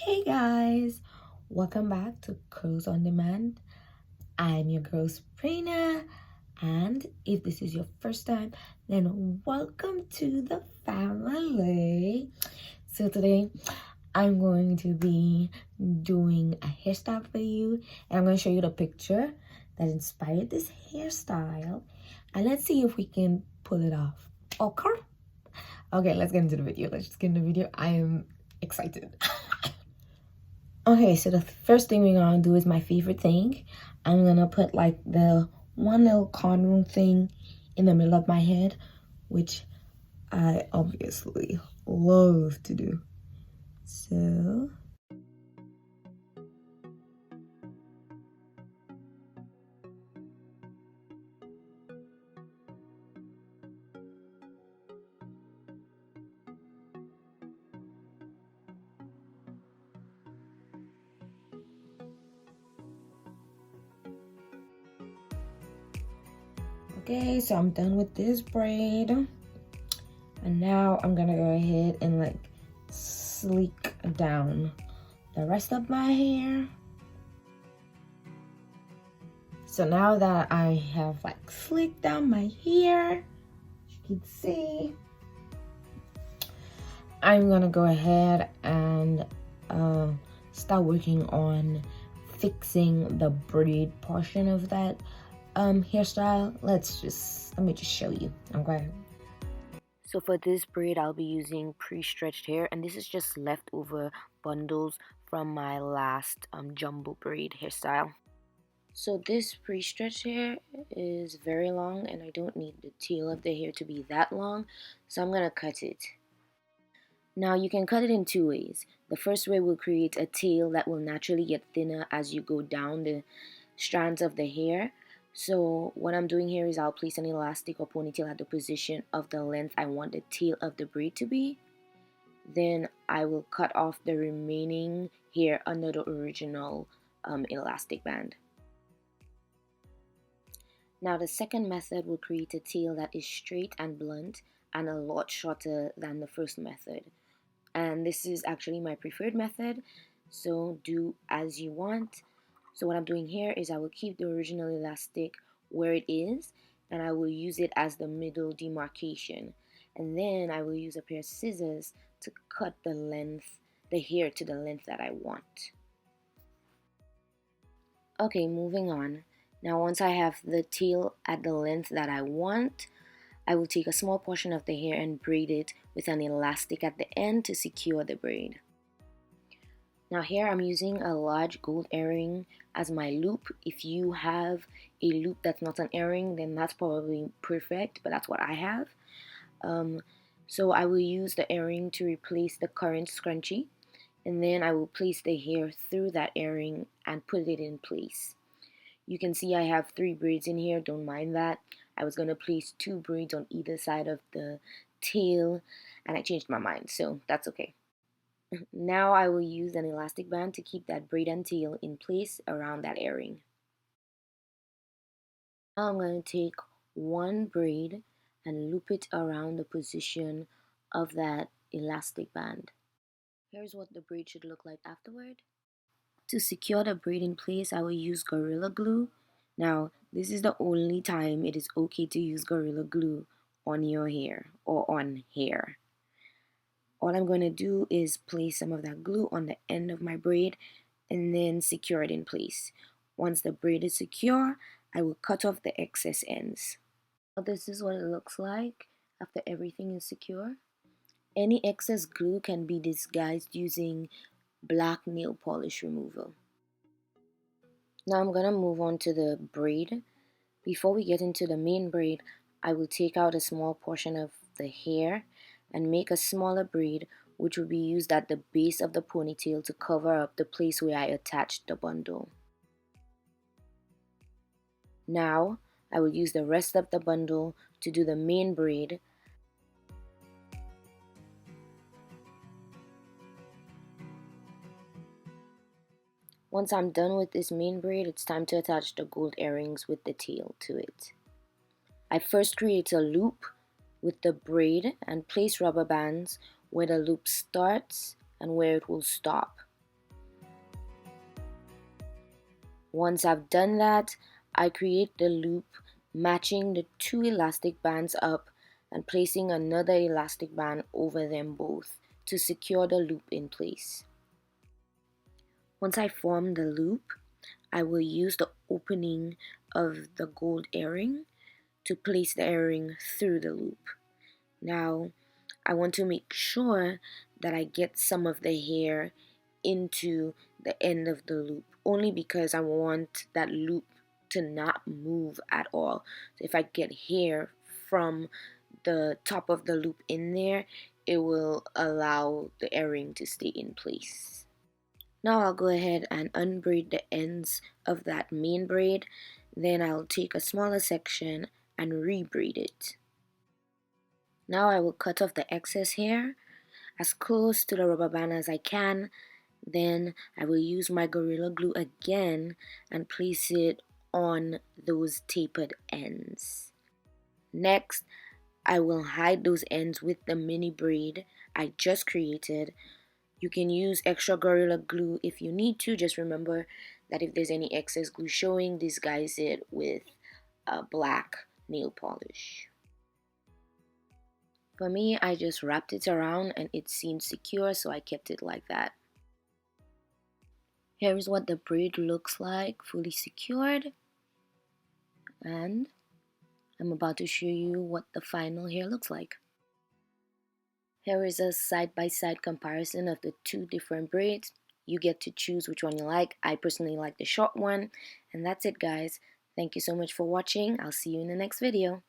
Hey guys, welcome back to Curls on Demand. I'm your girl Sabrina, and if this is your first time, then welcome to the family. So today I'm going to be doing a hairstyle for you, and I'm going to show you the picture that inspired this hairstyle, and let's see if we can pull it off. Okay, let's get into the video. Let's just get into the video. I am excited. Okay, so the first thing we're gonna do is my favorite thing. I'm gonna put like the one little cornrow thing in the middle of my head, which I obviously love to do. So okay, so I'm done with this braid. And now I'm gonna go ahead and like sleek down the rest of my hair. So now that I have like sleeked down my hair, as you can see, I'm gonna go ahead and start working on fixing the braid portion of that hairstyle. Let me just show you. Okay. So for this braid, I'll be using pre-stretched hair, and this is just leftover bundles from my last jumbo braid hairstyle. So this pre-stretched hair is very long, and I don't need the tail of the hair to be that long, so I'm gonna cut it. Now you can cut it in two ways. The first way will create a tail that will naturally get thinner as you go down the strands of the hair. So what I'm doing here is I'll place an elastic or ponytail at the position of the length I want the tail of the braid to be. Then I will cut off the remaining hair under the original elastic band. Now the second method will create a tail that is straight and blunt and a lot shorter than the first method. And this is actually my preferred method, so do as you want. So what I'm doing here is I will keep the original elastic where it is, and I will use it as the middle demarcation, and then I will use a pair of scissors to cut the hair to the length that I want. Okay, moving on. Now once I have the tail at the length that I want, I will take a small portion of the hair and braid it with an elastic at the end to secure the braid. Now here I'm using a large gold earring as my loop. If you have a loop that's not an earring, then that's probably perfect, but that's what I have. So I will use the earring to replace the current scrunchie, and then I will place the hair through that earring and put it in place. You can see I have 3 braids in here, don't mind that. I was going to place 2 braids on either side of the tail, and I changed my mind, so that's okay. Now I will use an elastic band to keep that braid and tail in place around that earring. Now I'm going to take one braid and loop it around the position of that elastic band. Here's what the braid should look like afterward. To secure the braid in place, I will use Gorilla Glue. Now, this is the only time it is okay to use Gorilla Glue on your hair or on hair. All I'm going to do is place some of that glue on the end of my braid and then secure it in place. Once the braid is secure, I will cut off the excess ends. Now this is what it looks like after everything is secure. Any excess glue can be disguised using black nail polish removal. Now I'm going to move on to the braid. Before we get into the main braid, I will take out a small portion of the hair and make a smaller braid which will be used at the base of the ponytail to cover up the place where I attached the bundle. Now I will use the rest of the bundle to do the main braid. Once I'm done with this main braid, it's time to attach the gold earrings with the tail to it. I first create a loop with the braid and place rubber bands where the loop starts and where it will stop. Once I've done that, I create the loop matching the two elastic bands up and placing another elastic band over them both to secure the loop in place. Once I form the loop, I will use the opening of the gold earring to place the earring through the loop. Now, I want to make sure that I get some of the hair into the end of the loop, only because I want that loop to not move at all. So if I get hair from the top of the loop in there, it will allow the earring to stay in place. Now I'll go ahead and unbraid the ends of that main braid. Then I'll take a smaller section and rebraid it. Now I will cut off the excess hair as close to the rubber band as I can. Then I will use my Gorilla Glue again and place it on those tapered ends. Next, I will hide those ends with the mini braid I just created. You can use extra Gorilla Glue if you need to. Just remember that if there's any excess glue showing, disguise it with a black nail polish. For me, I just wrapped it around and it seemed secure, so I kept it like that. Here is what the braid looks like, fully secured. And I'm about to show you what the final hair looks like. Here is a side-by-side comparison of the two different braids. You get to choose which one you like. I personally like the short one. And that's it, guys. Thank you so much for watching. I'll see you in the next video.